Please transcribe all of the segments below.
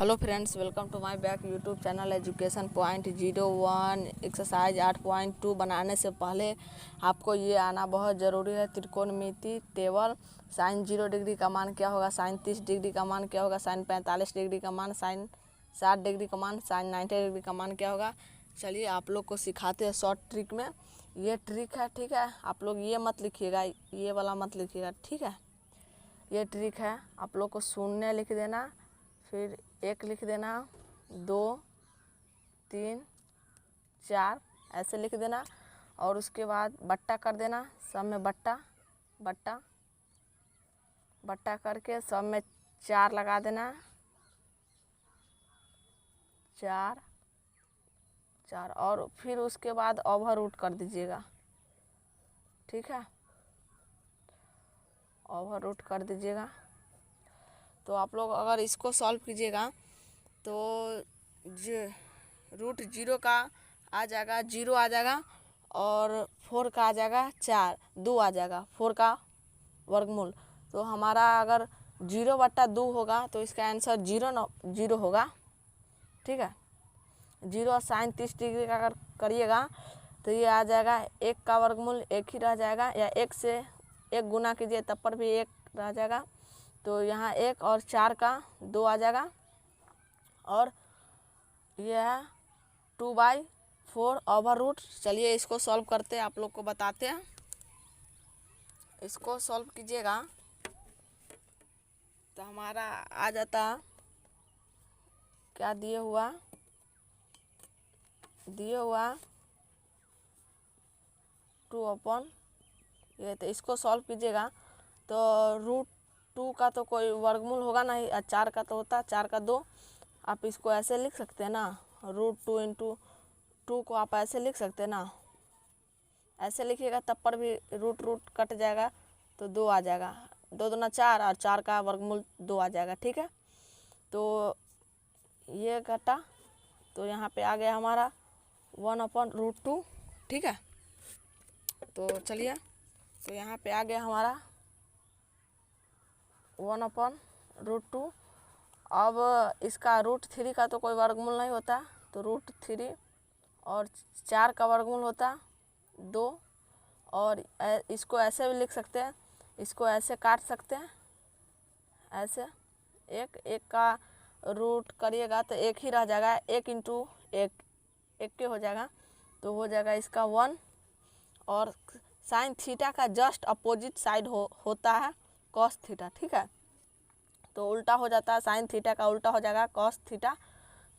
Hello friends, welcome to my back YouTube channel education point 01 exercise 8.2 बनाने से पहले आपको ये आना बहुत ज़रूरी है। त्रिकोणमिति टेबल। साइन 0 डिग्री का मान क्या होगा, साइन 30 डिग्री का मान क्या होगा, साइन 45 डिग्री का मान, साइन 60 डिग्री का मान, साइन 90 डिग्री का मान क्या होगा। चलिए आप लोग को सिखाते हैं शॉर्ट ट्रिक में। ये ट्रिक है, ठीक है। आप लोग ये मत लिखिएगा, ये वाला मत लिखिएगा, ठीक है। ये ट्रिक है, आप लोग को शून्य लिख देना, फिर 1 लिख देना, 2 3 4 ऐसे लिख देना, और उसके बाद बट्टा कर देना। सब में बट्टा बट्टा बट्टा करके सब में 4 लगा देना। 4 4 और फिर उसके बाद ओवर रूट कर दीजिएगा, ठीक है। ओवर रूट कर दीजिएगा। तो आप लोग अगर इसको सॉल्व कीजिएगा तो रूट 0 का आ जाएगा, 0 आ जाएगा, और 4 का आ जाएगा 4, 2 आ जाएगा, 4 का वर्गमूल। तो हमारा अगर 0/2 होगा तो इसका आंसर 0 होगा, ठीक है। 0 साइन 30 डिग्री का अगर करिएगा तो ये आ जाएगा 1 का वर्गमूल 1 ही रह जाएगा, या 1 से 1 गुना कीजिए तब पर भी 1 रह जाएगा। तो यहाँ 1 और 4 का 2 आ जाएगा, और यह है 2/4 ओवर रूट। चलिए इसको सॉल्व करते हैं, आप लोग को बताते हैं। इसको सॉल्व कीजिएगा तो हमारा आ जाता, क्या दिए हुआ 2/, ये। तो इसको सॉल्व कीजिएगा तो रूट 2 का तो कोई वर्गमूल होगा नहीं, 4 का तो होता है, 4 का 2। आप इसको ऐसे लिख सकते हैं ना, रूट 2 इंटू 2 को आप ऐसे लिख सकते हैं ना। ऐसे लिखिएगा तब पर भी रूट रूट कट जाएगा तो 2 आ जाएगा, 2 दूना 4, और 4 का वर्गमूल 2 आ जाएगा, ठीक है। तो ये कटा, तो यहाँ पे आ गया हमारा 1/√2, ठीक है। तो चलिए, तो यहाँ पे आ गया हमारा 1/√2। अब इसका √3 का तो कोई वर्गमूल नहीं होता, तो √3 और 4 का वर्गमूल होता 2। और इसको ऐसे भी लिख सकते हैं, इसको ऐसे काट सकते हैं, ऐसे 1 का रूट करिएगा तो 1 ही रह जाएगा, 1 इंटू 1 के हो जाएगा, तो हो जाएगा इसका 1। और साइन थीटा का जस्ट अपोजिट साइड होता है कॉस थीटा, ठीक है। तो उल्टा हो जाता है, साइन थीटा का उल्टा हो जाएगा कॉस थीटा।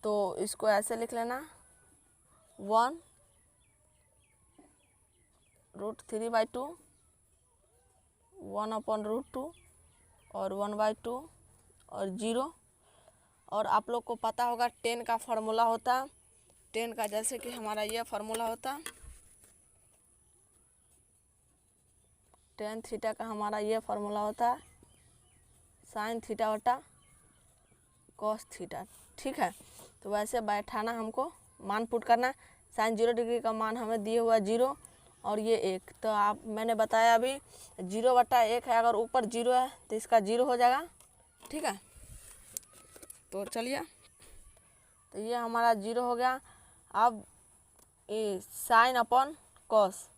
तो इसको ऐसे लिख लेना, 1√3/2, 1/√2 और 1/2 और 0। और आप लोग को पता होगा 10 का फार्मूला होता, 10 का जैसे कि हमारा ये फार्मूला होता, tan थीटा का हमारा ये फार्मूला होता है साइन थीटा बटा कॉस थीटा, ठीक है। तो वैसे बैठाना, हमको मान पुट करना। साइन 0 डिग्री का मान हमें दिए हुआ 0, और ये 1। तो आप मैंने बताया अभी 0/1 है, अगर ऊपर 0 है तो इसका 0 हो जाएगा, ठीक है। तो चलिए, तो ये हमारा 0 हो गया। अब ये साइन अपॉन कॉस,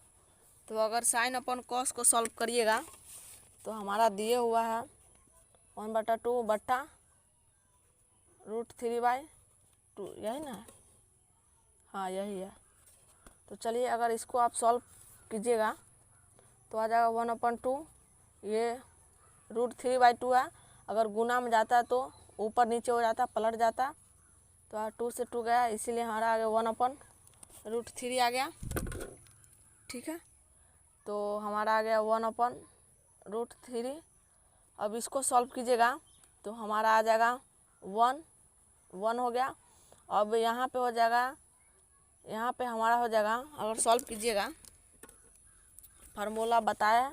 तो अगर साइन अपॉन कॉस को सॉल्व करिएगा तो हमारा दिए हुआ है 1/2 बट्टा √3/2, यही ना, हाँ यही है। तो चलिए अगर इसको आप सॉल्व कीजिएगा तो आ जाएगा 1/2, ये √3/2 है। अगर गुना में जाता है तो ऊपर नीचे हो जाता, पलट जाता। तो 2 से 2 गया, इसीलिए हमारा आ गया 1/√3 आ गया, ठीक है। तो हमारा आ गया 1/√3। अब इसको सॉल्व कीजिएगा तो हमारा आ जाएगा 1 हो गया। अब यहाँ पे हो जाएगा, यहाँ पे हमारा हो जाएगा, अगर सॉल्व कीजिएगा फार्मूला बताया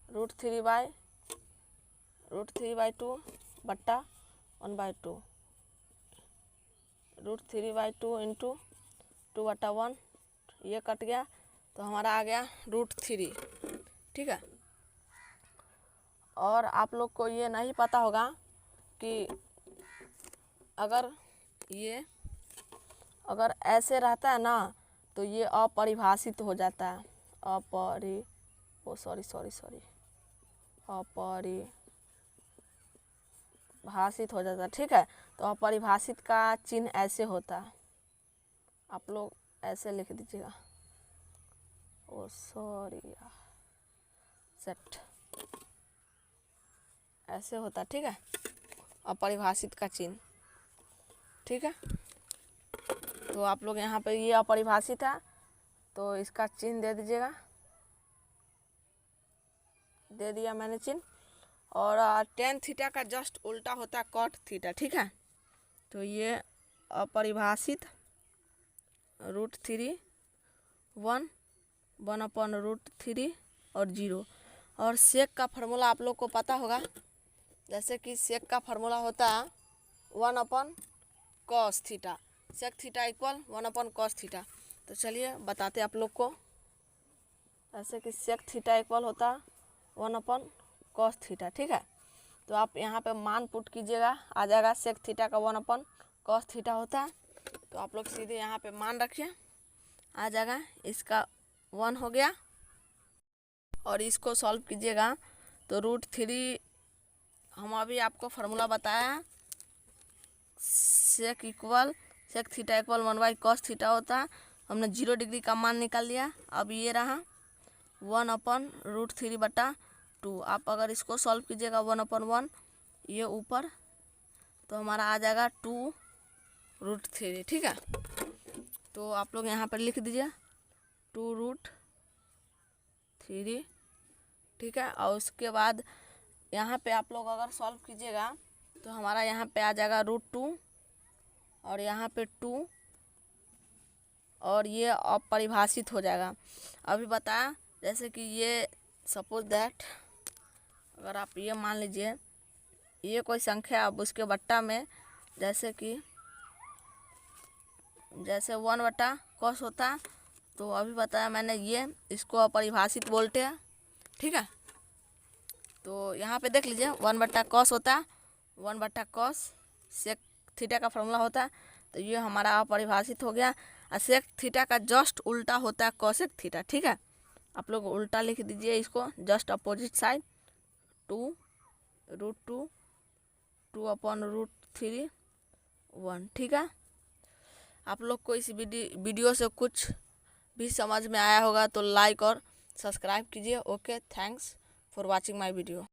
√3/2 बट्टा 1/2, √3/2 इंटू 2/1, ये कट गया तो हमारा आ गया √3, ठीक है। और आप लोग को ये नहीं पता होगा कि अगर ऐसे रहता है ना तो ये अपरिभाषित हो जाता है, अपरिभाषित हो जाता है। ठीक है, तो अपरिभाषित का चिन्ह ऐसे होता है, आप लोग ऐसे लिख दीजिएगा, सेट ऐसे होता है। ठीक है, अपरिभाषित का चिन्ह। ठीक है, तो आप लोग यहाँ पे ये अपरिभाषित है तो इसका चिन्ह दे दीजिएगा, दे दिया मैंने चिन्ह। और tan थीटा का जस्ट उल्टा होता है cot थीटा। ठीक है, तो ये अपरिभाषित √3 1/√3 और 0। और सेक का फार्मूला आप लोग को पता होगा, जैसे कि सेक का फार्मूला होता है 1/cos theta, sec theta equal 1/cos theta. तो चलिए बताते आप लोग को, जैसे कि सेक थीटा इक्वल होता है 1/cos थीटा। ठीक है, तो आप यहाँ पे मान पुट कीजिएगा, आ जाएगा सेक थीटा का 1/cos थीटा होता है। तो आप लोग सीधे यहाँ पे मान रखिए, आ जाएगा, इसका 1 हो गया। और इसको सॉल्व कीजिएगा तो √3, हम अभी आपको फार्मूला बताया, सेक थीटा इक्वल 1/cos थीटा होता है। हमने 0 डिग्री का मान निकाल लिया। अब ये रहा 1/√3/2। आप अगर इसको सॉल्व कीजिएगा 1/1 ये ऊपर, तो हमारा आ जाएगा 2√3। ठीक है, तो आप लोग यहाँ पर लिख दीजिए 2√3। ठीक है, और उसके बाद यहाँ पे आप लोग अगर सॉल्व कीजिएगा तो हमारा यहाँ पे आ जाएगा √2 और यहाँ पे 2, और ये अपरिभाषित हो जाएगा। अभी बताया, जैसे कि ये सपोज दैट, अगर आप ये मान लीजिए ये कोई संख्या, अब उसके बट्टा में जैसे 1/cos होता है, तो अभी बताया मैंने, ये इसको अपरिभाषित बोलते हैं। ठीक है, तो यहाँ पे देख लीजिए 1/cos होता है, 1/cos सेक थीटा का फॉर्मूला होता है, तो ये हमारा अपरिभाषित हो गया। और सेक थीटा का जस्ट उल्टा होता है कोसेक थीटा। ठीक है, आप लोग उल्टा लिख दीजिए इसको, जस्ट अपोजिट साइड, 2√2 2/√3 1। ठीक है, आप लोग को इस वीडियो से कुछ भी समझ में आया होगा तो लाइक और सब्सक्राइब कीजिए। Okay, thanks for watching my video.